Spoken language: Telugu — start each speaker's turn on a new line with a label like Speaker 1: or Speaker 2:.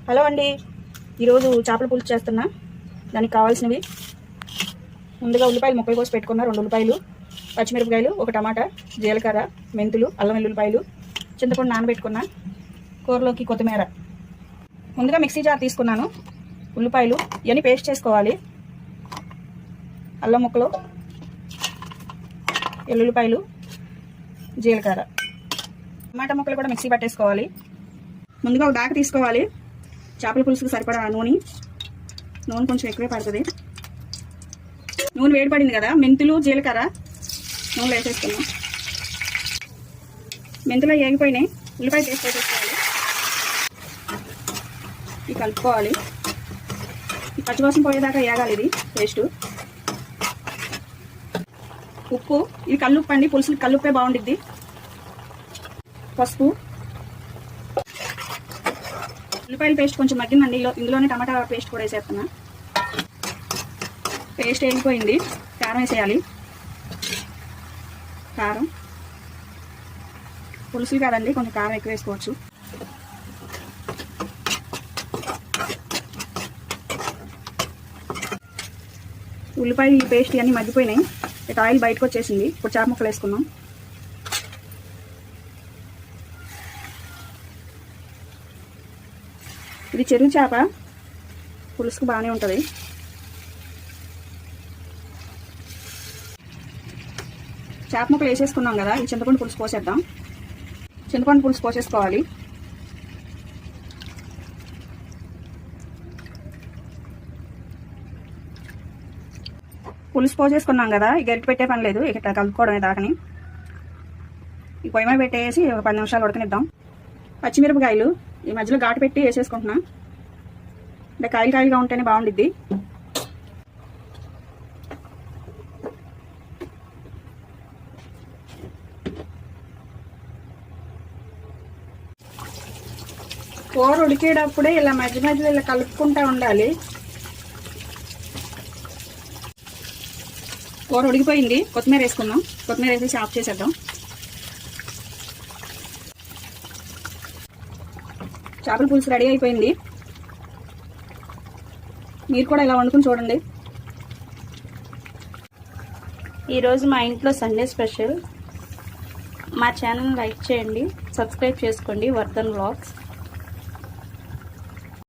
Speaker 1: హలో అండి, ఈరోజు చేపల పులుసు చేస్తున్నా. దానికి కావాల్సినవి ముందుగా ఉల్లిపాయలు ముక్కలు కోసి పెట్టుకున్నా, 2 ఉల్లిపాయలు, పచ్చిమిరపకాయలు, 1 టమాటా, జీలకర్ర, మెంతులు, అల్లం వెల్లుల్లిపాయలు, చింతపండు నానబెట్టుకున్నా, కూరలోకి కొత్తిమీర. ముందుగా మిక్సీ జార్ తీసుకున్నాను. ఉల్లిపాయలు ఇవన్నీ పేస్ట్ చేసుకోవాలి. అల్లం ముక్కలు, ఎల్లుల్లిపాయలు, జీలకర్ర, టమాటా ముక్కలు కూడా మిక్సీ పట్టేసుకోవాలి. ముందుగా ఒక దాకా తీసుకోవాలి. చేపల పులుసుకు సరిపడా నూనె కొంచెం ఎక్కువే పడుతుంది. నూనె వేడిపడింది కదా, మెంతులు, జీలకర్ర నూనెలో వేసేసుకున్నాం. మెంతులు ఏగిపోయినాయి. ఉల్లిపాయ పేస్ట్ వేసేసుకోవాలి. ఇది కలుపుకోవాలి. ఈ పచ్చివాసన పోయేదాకా ఏగాలి ఇది పేస్ట్. ఉప్పు, ఇది కల్లుప్పు అండి, పులుసుకి కల్లుప్పే బాగుండిద్ది. పసుపు, ఉల్లిపాయల పేస్ట్ కొంచెం మగ్గిందండి. ఇందులోనే టమాటా పేస్ట్ కూడా వేసేస్తున్నా. పేస్ట్ వేగిపోయింది. కారం వేసేయాలి. కారం, పులుసులు కాదండి, కొంచెం కారం ఎక్కువ వేసుకోవచ్చు. ఉల్లిపాయ పేస్ట్ అన్నీ మగ్గిపోయినాయి. ఇక ఆయిల్ బయటకు వచ్చేసింది. ఇప్పుడు చేప ముక్కలు వేసుకున్నాం. ఇది చెరువు చేప, పులుసుకు బాగానే ఉంటుంది. చేప ముక్కలు వేసేసుకున్నాం కదా, ఈ చింతపండు పులుసు పోసేద్దాం. చింతపండు పులుసు పోసేసుకోవాలి. పులుసు పోసేసుకున్నాం కదా, ఈ గరిటె పెట్టే పని లేదు, ఇక కలుపుకోవడమే దాకని. ఈ పొయ్యి మీద పెట్టేసి ఒక 10 నిమిషాలు ఉడకనిద్దాం. పచ్చిమిరపకాయలు ఈ మధ్యలో ఘాటు పెట్టి వేసేసుకుంటున్నా. అంటే కాయలుగా ఉంటేనే బాగుండిద్ది. కూర ఉడికేటప్పుడే ఇలా మధ్యలో ఇలా కలుపుకుంటూ ఉండాలి. కూర ఉడికిపోయింది. కొత్తిమీర వేసుకుందాం. కొత్తిమీర వేసేసి ఆఫ్ చేసేద్దాం. చేపల పులుసు రెడీ అయిపోయింది. మీరు కూడా ఇలా వండుకుని చూడండి.
Speaker 2: ఈరోజు మా ఇంట్లో సండే స్పెషల్. మా ఛానల్ లైక్ చేయండి, సబ్స్క్రైబ్ చేసుకోండి. వర్ధన్ వ్లాగ్స్.